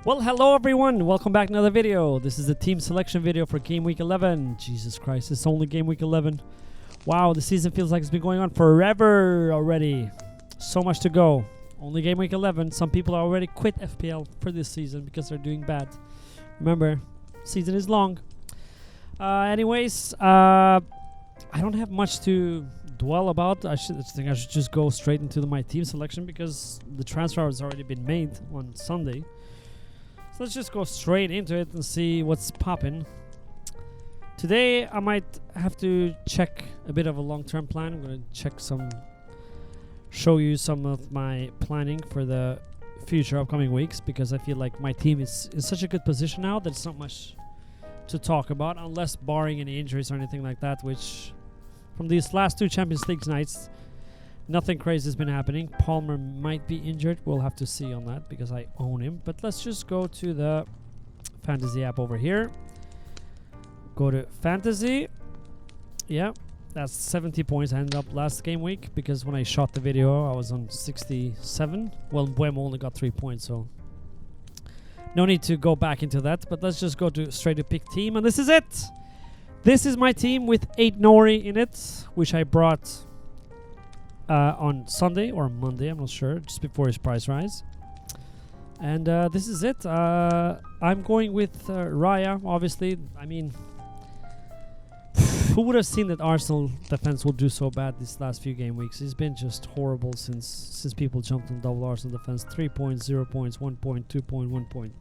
Well, hello everyone, welcome back to another video. This is the team selection video for Game Week 11. Jesus Christ, it's only Game Week 11. Wow, the season feels like it's been going on forever already. So much to go. Only Game Week 11. Some people are already quit FPL for this season because they're doing bad. Remember, season is long. Anyways, I don't have much to dwell about. I think I should just go straight into my team selection because the transfer has already been made on Sunday. So let's just go straight into it and see what's popping. Today I might have to check a bit of a long-term plan. I'm going to show you some of my planning for the future upcoming weeks because I feel like my team is in such a good position now that it's not much to talk about unless barring any injuries or anything like that, which from these last two Champions League nights nothing crazy has been happening. Palmer might be injured. We'll have to see on that because I own him. But let's just go to the fantasy app over here. Go to fantasy. Yeah, that's 70 points. I ended up last game week because when I shot the video, I was on 67. Well, Buemo only got 3 points, so no need to go back into that. But let's just go to straight to pick team, and this is it. This is my team with 8 Nori in it, which I brought on Sunday or Monday, I'm not sure, just before his price rise. And this is it. I'm going with Raya, obviously. I mean, who would have seen that Arsenal defense will do so bad these last few game weeks? It's been just horrible since people jumped on double Arsenal defense. 3 points, 0 points, 1 point, 2 point, 1 point.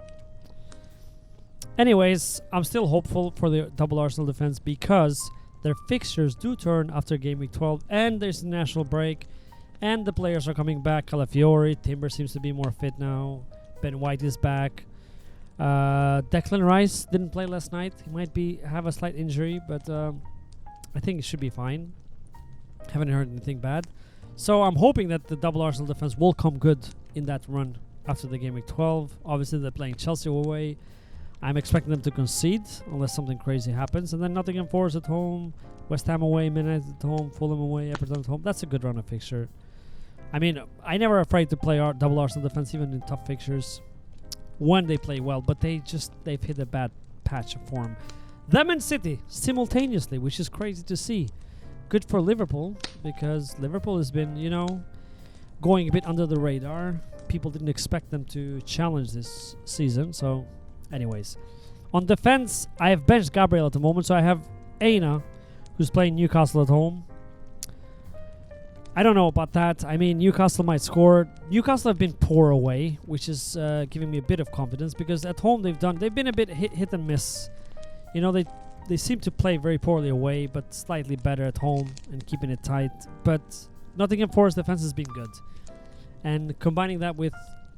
Anyways, I'm still hopeful for the double Arsenal defense because their fixtures do turn after Game Week 12, and there's a national break, and the players are coming back. Calafiori, Timber seems to be more fit now. Ben White is back. Declan Rice didn't play last night. He might have a slight injury, but I think it should be fine. Haven't heard anything bad. So I'm hoping that the double Arsenal defense will come good in that run after the Game Week 12. Obviously, they're playing Chelsea away. I'm expecting them to concede unless something crazy happens. And then Nottingham Forest at home, West Ham away, Man United at home, Fulham away, Everton at home. That's a good run of fixture. I mean, I never afraid to play double Arsenal defense even in tough fixtures when they play well. But they've hit a bad patch of form. Them and City simultaneously, which is crazy to see. Good for Liverpool because Liverpool has been, going a bit under the radar. People didn't expect them to challenge this season, so anyways, on defense, I have benched Gabriel at the moment, so I have Aina, who's playing Newcastle at home. I don't know about that. I mean, Newcastle might score. Newcastle have been poor away, which is giving me a bit of confidence because at home they've been a bit hit and miss. They seem to play very poorly away, but slightly better at home and keeping it tight. But Nottingham Forest defense has been good, and combining that with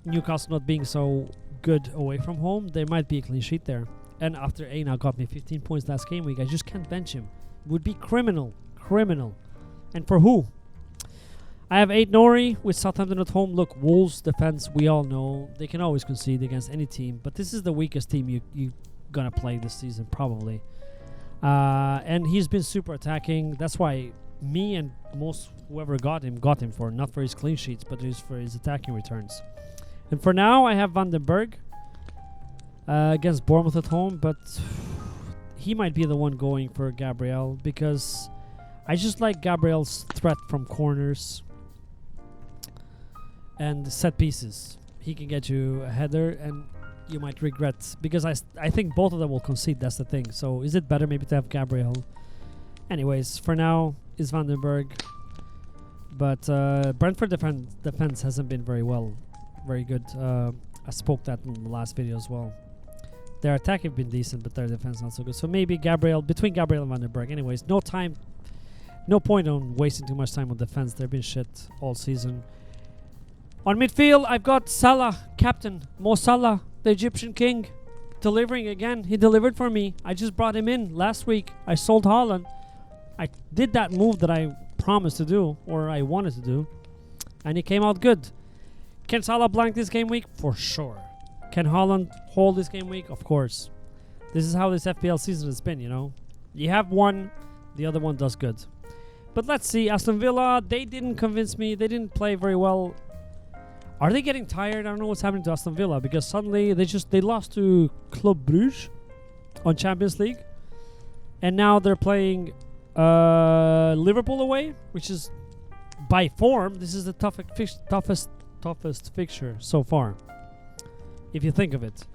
Newcastle not being so good away from home, there might be a clean sheet there. And after Aina got me 15 points last game week, I just can't bench him. It would be criminal. And for who? I have 8 Nori with Southampton at home. Look, Wolves defense, we all know they can always concede against any team, but this is the weakest team you gonna play this season probably. And he's been super attacking. That's why me and most whoever got him for, not for his clean sheets, but for his attacking returns. And for now, I have Van den Berg against Bournemouth at home, but he might be the one going for Gabriel because I just like Gabriel's threat from corners and set pieces. He can get you a header, and you might regret because I think both of them will concede. That's the thing. So is it better maybe to have Gabriel? Anyways, for now, it's Van den Berg. But Brentford defense hasn't been very good. I spoke that in the last video as well. Their attack have been decent, but their defense not so good. So maybe between Gabriel and Van den Berg. Anyways, no point on wasting too much time on defense. They've been shit all season. On midfield, I've got Salah, captain Mo Salah, the Egyptian king, delivering again. He delivered for me. I just brought him in last week. I sold Haaland. I did that move that I promised to do, or I wanted to do, and he came out good. Can Salah blank this game week? For sure. Can Haaland hold this game week? Of course. This is how this FPL season has been, You have one, the other one does good. But let's see. Aston Villa, they didn't convince me. They didn't play very well Are they getting tired? I don't know what's happening to Aston Villa because suddenly they lost to Club Brugge on Champions League, and now they're playing Liverpool away, which is by form this is the toughest fixture so far, if you think of it.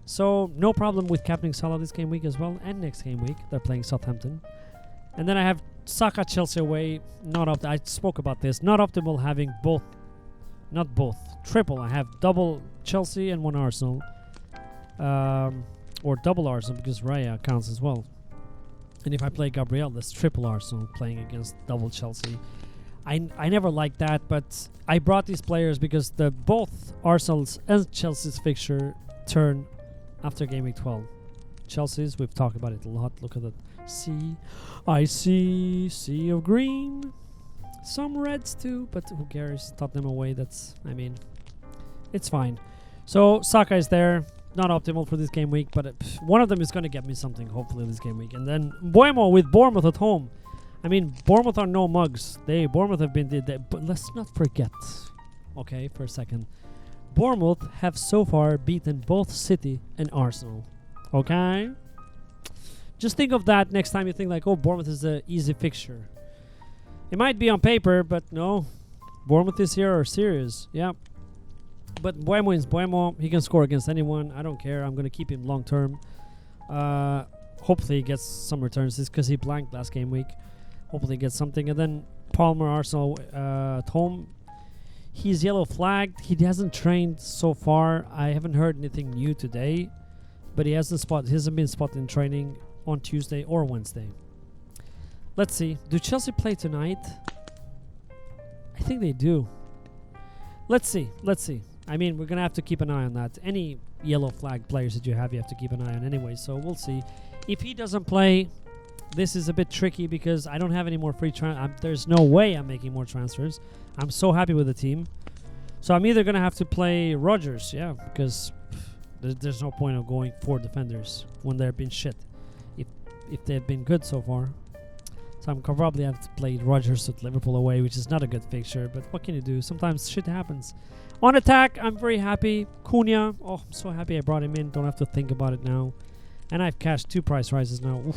So no problem with captaining Salah this game week as well, and next game week they're playing Southampton, and then I have Saka Chelsea away. I spoke about this. Not optimal having both. Not both. Triple. I have double Chelsea and one Arsenal. Or double Arsenal because Raya counts as well. And if I play Gabriel, that's triple Arsenal playing against double Chelsea. I never liked that, but I brought these players because both Arsenal's and Chelsea's fixture turn after game week 12. Chelsea's, we've talked about it a lot. Look at that. I see sea of green. Some reds too, but who cares? Tottenham away, it's fine. So Saka is there. Not optimal for this game week, but one of them is going to get me something, hopefully, this game week. And then Buemo with Bournemouth at home. Bournemouth are no mugs. Bournemouth have been but let's not forget, okay, for a second. Bournemouth have so far beaten both City and Arsenal. Okay? Just think of that next time you think like, oh, Bournemouth is an easy fixture. It might be on paper, but no. Bournemouth this year are serious. Yeah. But Buemo is Buemo. He can score against anyone. I don't care. I'm going to keep him long term. Hopefully he gets some returns. It's because he blanked last game week. Hopefully he gets something. And then Palmer, Arsenal at home. He's yellow flagged. He hasn't trained so far. I haven't heard anything new today. But he hasn't been spotted in training on Tuesday or Wednesday. Let's see. Do Chelsea play tonight? I think they do. Let's see. We're going to have to keep an eye on that. Any yellow flag players that you have to keep an eye on anyway. So we'll see. If he doesn't play, this is a bit tricky because I don't have any more free there's no way I'm making more transfers. I'm so happy with the team. So I'm either going to have to play Rodgers, because there's no point of going for defenders when they've been shit. If they've been good so far. So I'm probably have to play Rodgers with Liverpool away, which is not a good fixture, but what can you do? Sometimes shit happens. On attack, I'm very happy. Cunha, I'm so happy I brought him in. Don't have to think about it now. And I've cashed 2 price rises now. Oof.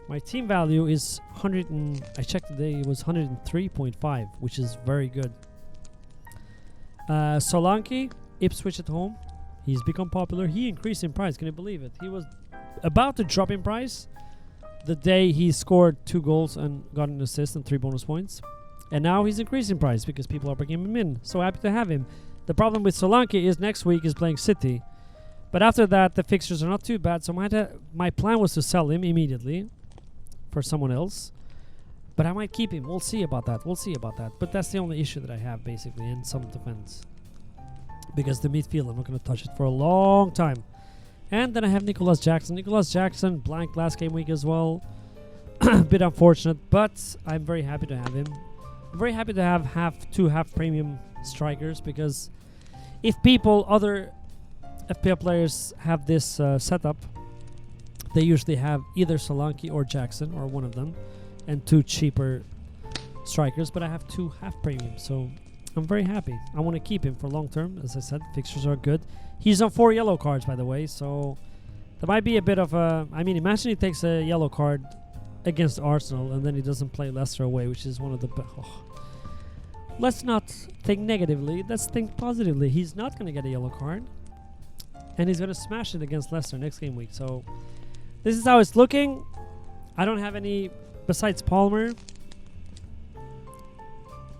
My team value is I checked today, it was 103.5, which is very good. Solanke, Ipswich at home. He's become popular. He increased in price. Can you believe it? He was about to drop in price the day he scored 2 goals and got an assist and 3 bonus points. And now he's increasing price because people are bringing him in. So happy to have him. The problem with Solanke is next week is playing City. But after that, the fixtures are not too bad. So my plan was to sell him immediately for someone else. But I might keep him. We'll see about that. But that's the only issue that I have, basically, in some defense. Because the midfield, I'm not going to touch it for a long time. And then I have Nicholas Jackson. Nicholas Jackson blanked last game week as well. A bit unfortunate, but I'm very happy to have him. I'm very happy to have 2 half premium strikers because if other FPL players have this setup, they usually have either Solanke or Jackson or one of them and 2 cheaper strikers, but I have 2 half premium, so I'm very happy. I want to keep him for long term. As I said, fixtures are good. He's on 4 yellow cards, by the way, so there might be a bit of a... imagine he takes a yellow card against Arsenal and then he doesn't play Leicester away, which is one of the... Let's not think negatively. Let's think positively. He's not going to get a yellow card. And he's going to smash it against Leicester next game week. So this is how it's looking. I don't have any... Besides Palmer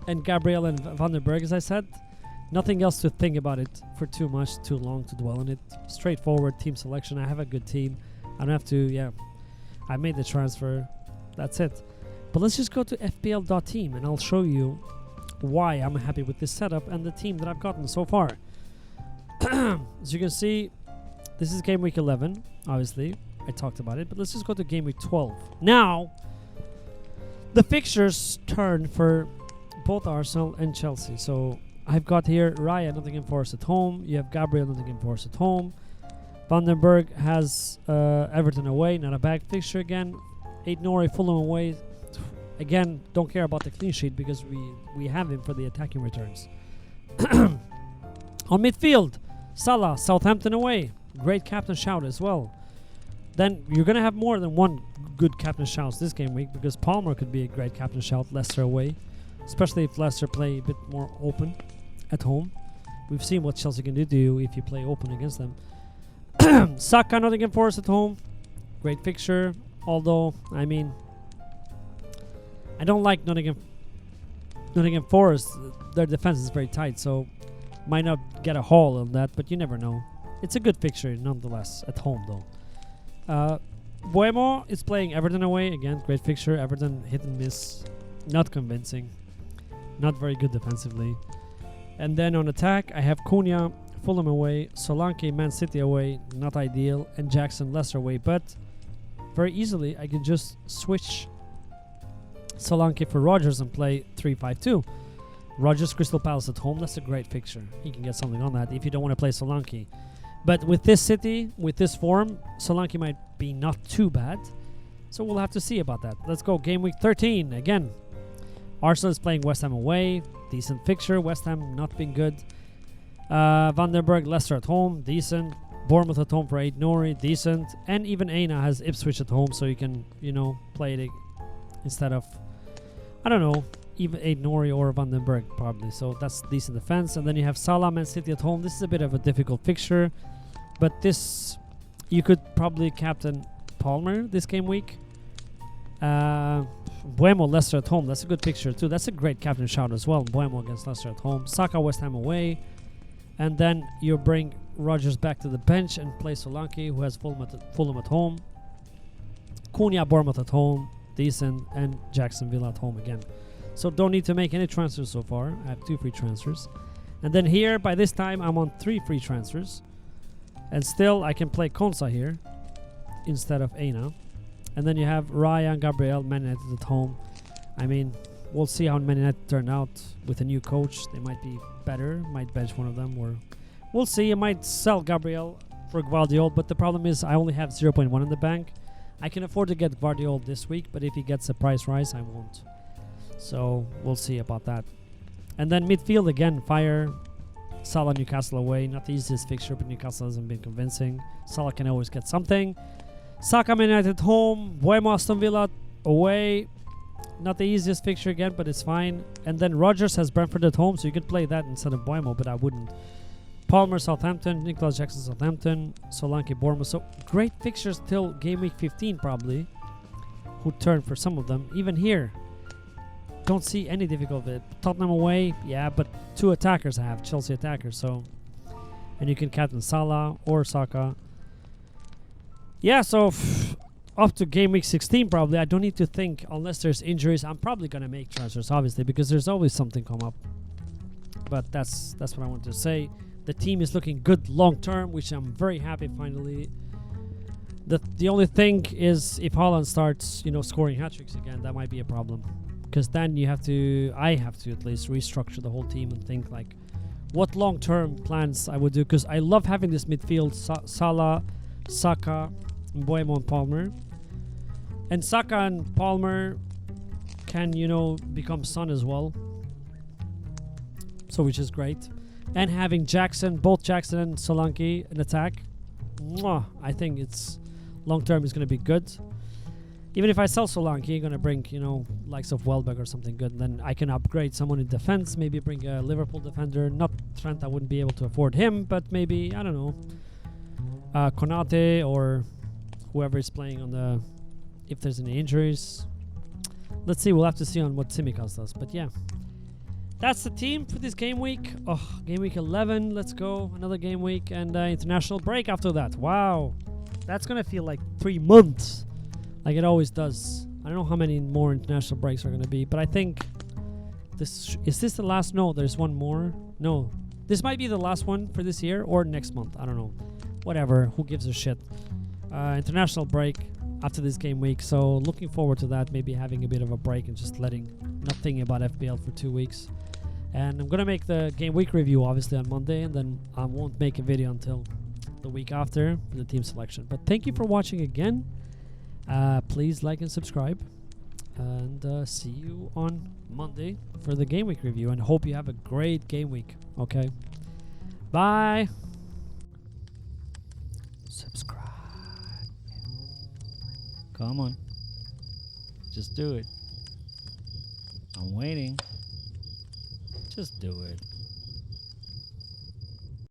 and Gabriel and Van den Berg, as I said, nothing else to think about it for too long to dwell on it. Straightforward team selection. I have a good team. I don't have to, I made the transfer. That's it. But let's just go to fpl.team and I'll show you why I'm happy with this setup and the team that I've gotten so far. As you can see, this is game week 11, obviously. I talked about it, but let's just go to game week 12. Now, the fixtures turn for both Arsenal and Chelsea. So I've got here Raya, Nottingham Forest at home. You have Gabriel, Nottingham Forest at home. Van den Berg has Everton away, not a bad fixture again. 8 Norway, Fulham away. Again, don't care about the clean sheet because we have him for the attacking returns. On midfield, Salah, Southampton away. Great captain shout as well. Then you're going to have more than one good captain shouts this game week, because Palmer could be a great captain shout, Leicester away. Especially if Leicester play a bit more open at home. We've seen what Chelsea can do if you play open against them. Saka, Nottingham Forest at home. Great fixture. Although, I mean, I don't like Nottingham Forest. Their defense is very tight, so might not get a haul on that, but you never know. It's a good fixture nonetheless at home, though. Buemo is playing Everton away. Again, great fixture. Everton hit and miss. Not convincing. Not very good defensively. And then on attack, I have Cunha, Fulham away. Solanke, Man City away. Not ideal. And Jackson, Leicester away. But very easily, I can just switch Solanke for Rodgers and play 3-5-2. Rodgers, Crystal Palace at home. That's a great fixture. You can get something on that if you don't want to play Solanke. But with this City, with this form, Solanke might be not too bad. So we'll have to see about that. Let's go. Game week 13. Again, Arsenal is playing West Ham away. Decent fixture. West Ham not being good. Vandenberg, Leicester at home. Decent. Bournemouth at home for Aid Nori. Decent. And even Aina has Ipswich at home, so you can, play it instead of, I don't know, even Aid Nori or Vandenberg probably. So that's decent defense. And then you have Salah, Man City at home. This is a bit of a difficult fixture. But this, you could probably captain Palmer this game week. Buemo, Leicester at home. That's a good picture too. That's a great captain shout as well. Buemo against Leicester at home. Saka, West Ham away. And then you bring Rodgers back to the bench and play Solanke, who has Fulham at home. Cunha, Bournemouth at home. Decent. And Jackson Villa at home again. So don't need to make any transfers so far. I have 2 free transfers. And then here, by this time, I'm on 3 free transfers. And still, I can play Konsa here instead of Aina. And then you have Raya and Gabriel, Man United at home. I mean, we'll see how Man United turn out with a new coach. They might be better, might bench one of them, or we'll see. I might sell Gabriel for Gvardiol, but the problem is I only have 0.1 in the bank. I can afford to get Gvardiol this week, but if he gets a price rise, I won't. So we'll see about that. And then midfield again, fire. Salah, Newcastle away. Not the easiest fixture, but Newcastle hasn't been convincing. Salah can always get something. Saka, Man United home. Buemo, Aston Villa away. Not the easiest fixture again, but it's fine. And then Rodgers has Brentford at home, so you could play that instead of Buemo, but I wouldn't. Palmer, Southampton. Nicholas Jackson, Southampton. Solanke, Bournemouth. So great fixtures till game week 15 probably. Who turn for some of them. Even here, don't see any difficulty. Tottenham away, yeah, but 2 attackers I have, Chelsea attackers, so. And you can captain Salah or Saka. Yeah, so up to game week 16 probably. I don't need to think unless there's injuries. I'm probably going to make transfers, obviously, because there's always something come up. But that's what I want to say. The team is looking good long term, which I'm very happy finally. The only thing is if Haaland starts, scoring hat-tricks again, that might be a problem. Because then I have to at least restructure the whole team and think like what long-term plans I would do. Because I love having this midfield, Salah, Saka, Buemo and Palmer. And Saka and Palmer can, become Son as well. So which is great. And having both Jackson and Solanke in attack. I think it's long-term is going to be good. Even if I sell Solanke, I'm going to bring, likes of Welbeck or something good. And then I can upgrade someone in defense. Maybe bring a Liverpool defender. Not Trent, I wouldn't be able to afford him. But maybe, I don't know, Konate or whoever is playing on if there's any injuries. Let's see. We'll have to see on what Tsimikas does. But yeah, that's the team for this game week. Game week 11. Let's go. Another game week and international break after that. Wow. That's going to feel like 3 months. Like it always does. I don't know how many more international breaks are going to be, but I think is this the last? No, there's one more. No, this might be the last one for this year or next month. I don't know. Whatever. Who gives a shit? International break after this game week. So looking forward to that. Maybe having a bit of a break and just not thinking about FPL for 2 weeks. And I'm going to make the game week review obviously on Monday, and then I won't make a video until the week after for the team selection. But thank you for watching again. Please like and subscribe, and see you on Monday for the game week review, and hope you have a great game week. Okay, Bye. Subscribe. Come on. Just do it. I'm waiting. Just do it.